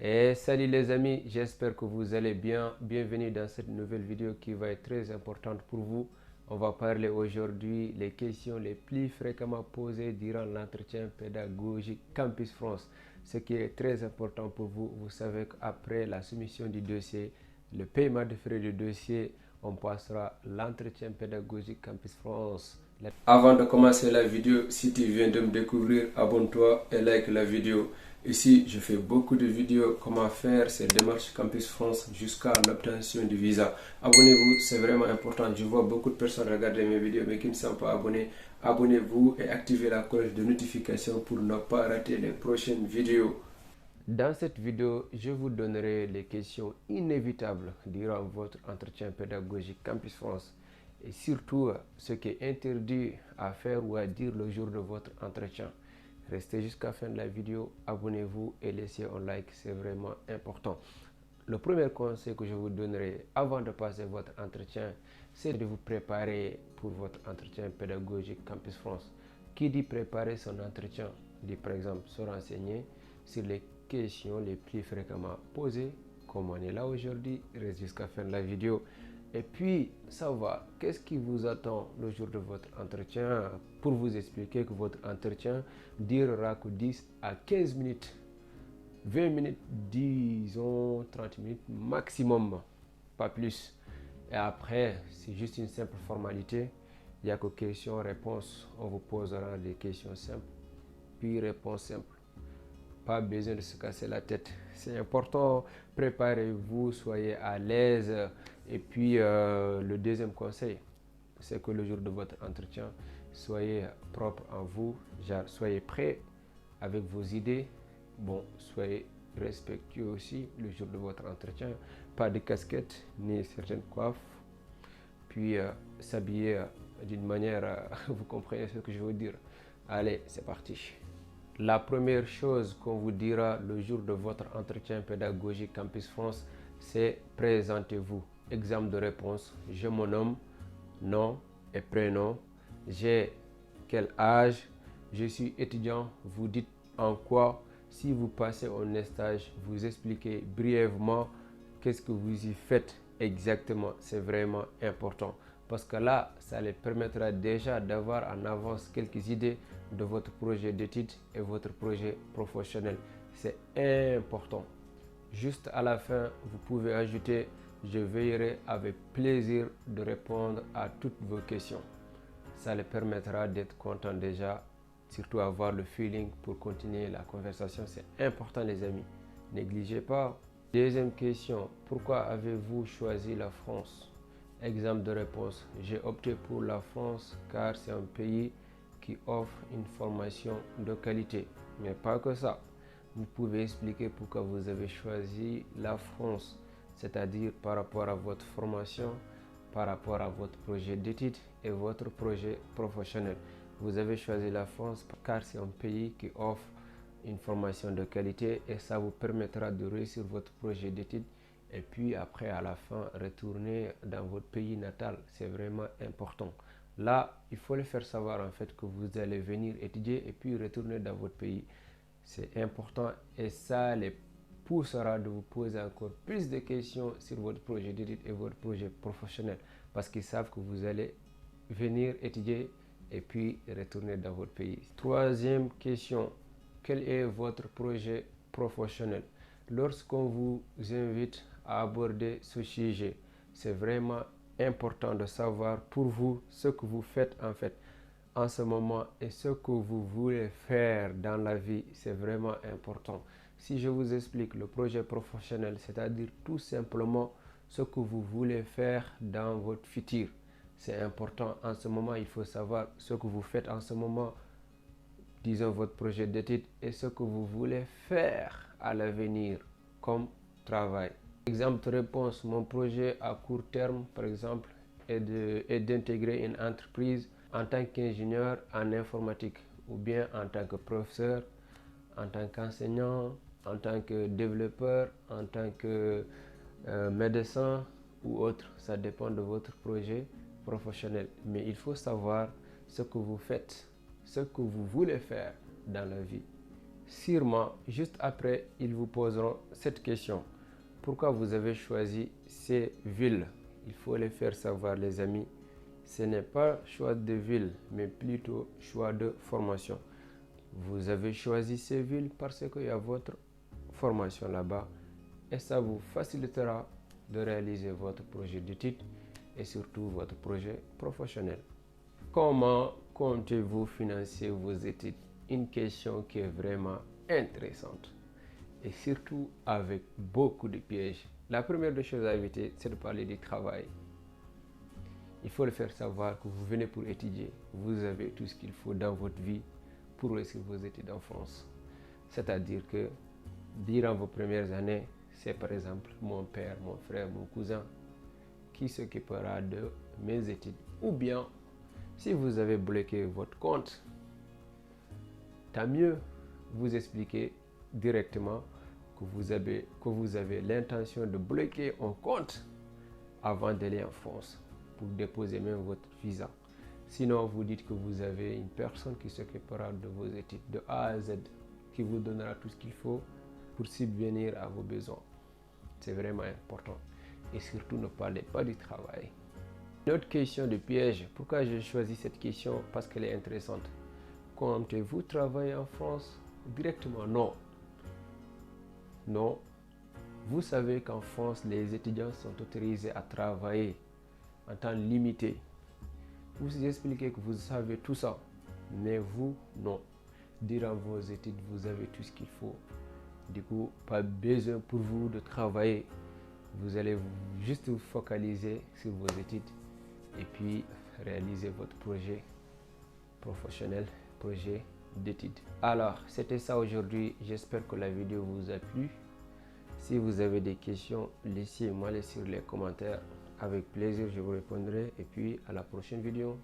Et salut les amis, j'espère que vous allez bien. Bienvenue dans cette nouvelle vidéo qui va être très importante pour vous. On va parler aujourd'hui les questions les plus fréquemment posées durant l'entretien pédagogique Campus France. Ce qui est très important pour vous, vous savez qu'après la soumission du dossier, le paiement de frais de dossier, on passera l'entretien pédagogique Campus France. Avant de commencer la vidéo, si tu viens de me découvrir, abonne-toi et like la vidéo. Ici, je fais beaucoup de vidéos comment faire ces démarches Campus France jusqu'à l'obtention du visa. Abonnez-vous, c'est vraiment important. Je vois beaucoup de personnes regarder mes vidéos mais qui ne sont pas abonnés. Abonnez-vous et activez la cloche de notification pour ne pas rater les prochaines vidéos. Dans cette vidéo, je vous donnerai les questions inévitables durant votre entretien pédagogique Campus France et surtout ce qui est interdit à faire ou à dire le jour de votre entretien. Restez jusqu'à la fin de la vidéo, abonnez-vous et laissez un like, c'est vraiment important. Le premier conseil que je vous donnerai avant de passer votre entretien, c'est de vous préparer pour votre entretien pédagogique Campus France. Qui dit préparer son entretien, dit par exemple se renseigner sur les questions les plus fréquemment posées, comme on est là aujourd'hui, restez jusqu'à la fin de la vidéo. Et puis, savoir qu'est-ce qui vous attend le jour de votre entretien pour vous expliquer que votre entretien durera que 10 à 15 minutes, 20 minutes, disons 30 minutes maximum, pas plus. Et après, c'est juste une simple formalité. Il n'y a que questions-réponses. On vous posera des questions simples, puis réponses simples. Pas besoin de se casser la tête. C'est important, préparez-vous, soyez à l'aise. Et puis, le deuxième conseil, c'est que le jour de votre entretien, soyez propre en vous, genre, soyez prêt avec vos idées. Bon, soyez respectueux aussi le jour de votre entretien. Pas de casquette ni certaines coiffes. Puis, s'habiller d'une manière, vous comprenez ce que je veux dire. Allez, c'est parti. La première chose qu'on vous dira le jour de votre entretien pédagogique Campus France, c'est présentez-vous. Exemple de réponse, je me nomme, nom et prénom, j'ai quel âge, je suis étudiant, vous dites en quoi, si vous passez un stage, vous expliquez brièvement qu'est-ce que vous y faites exactement, c'est vraiment important. Parce que là, ça les permettra déjà d'avoir en avance quelques idées de votre projet d'études et votre projet professionnel. C'est important. Juste à la fin, vous pouvez ajouter « Je veillerai avec plaisir de répondre à toutes vos questions ». Ça les permettra d'être contents déjà, surtout avoir le feeling pour continuer la conversation. C'est important les amis. Négligez pas. Deuxième question, pourquoi avez-vous choisi la France? Exemple de réponse, j'ai opté pour la France car c'est un pays qui offre une formation de qualité. Mais pas que ça. Vous pouvez expliquer pourquoi vous avez choisi la France, c'est-à-dire par rapport à votre formation, par rapport à votre projet d'études et votre projet professionnel. Vous avez choisi la France car c'est un pays qui offre une formation de qualité et ça vous permettra de réussir votre projet d'études et puis après à la fin retourner dans votre pays natal. C'est vraiment important. Là, il faut le faire savoir en fait que vous allez venir étudier et puis retourner dans votre pays. C'est important et ça les poussera de vous poser encore plus de questions sur votre projet d'études et votre projet professionnel parce qu'ils savent que vous allez venir étudier et puis retourner dans votre pays. Troisième question, quel est votre projet professionnel? Lorsqu'on vous invite à aborder ce sujet, c'est vraiment important de savoir pour vous ce que vous faites en fait en ce moment et ce que vous voulez faire dans la vie, c'est vraiment important. Si je vous explique le projet professionnel, c'est-à-dire tout simplement ce que vous voulez faire dans votre futur, c'est important. En ce moment, il faut savoir ce que vous faites en ce moment, disons votre projet d'études et ce que vous voulez faire à l'avenir comme travail. Exemple de réponse, mon projet à court terme, par exemple, est d'intégrer une entreprise en tant qu'ingénieur en informatique ou bien en tant que professeur, en tant qu'enseignant, en tant que développeur, en tant que médecin ou autre. Ça dépend de votre projet professionnel. Mais il faut savoir ce que vous faites, ce que vous voulez faire dans la vie. Sûrement, juste après, ils vous poseront cette question. Pourquoi vous avez choisi ces villes? Il faut les faire savoir, les amis. Ce n'est pas choix de ville, mais plutôt choix de formation. Vous avez choisi ces villes parce qu'il y a votre formation là-bas et ça vous facilitera de réaliser votre projet d'études et surtout votre projet professionnel. Comment comptez-vous financer vos études? Une question qui est vraiment intéressante et surtout avec beaucoup de pièges. La première des choses à éviter, c'est de parler du travail. Il faut le faire savoir que vous venez pour étudier. Vous avez tout ce qu'il faut dans votre vie pour réussir vos études en France. C'est-à-dire que durant vos premières années, c'est par exemple mon père, mon frère, mon cousin qui s'occupera de mes études. Ou bien, si vous avez bloqué votre compte, tant mieux, vous expliquez directement que vous avez l'intention de bloquer un compte avant d'aller en France pour déposer même votre visa. Sinon, vous dites que vous avez une personne qui s'occupera de vos études de A à Z, qui vous donnera tout ce qu'il faut pour subvenir à vos besoins. C'est vraiment important. Et surtout, ne parlez pas du travail. Une autre question de piège. Pourquoi j'ai choisi cette question? Parce qu'elle est intéressante. Comptez-vous travailler en France directement? Non. Non. Vous savez qu'en France, les étudiants sont autorisés à travailler en temps limité. Vous expliquez que vous savez tout ça, mais vous, non. Durant vos études, vous avez tout ce qu'il faut. Du coup, pas besoin pour vous de travailler. Vous allez juste vous focaliser sur vos études et puis réaliser votre projet professionnel, projet d'études. Alors, c'était ça aujourd'hui. J'espère que la vidéo vous a plu. Si vous avez des questions, laissez-moi les sur les commentaires. Avec plaisir, je vous répondrai. Et puis, à la prochaine vidéo.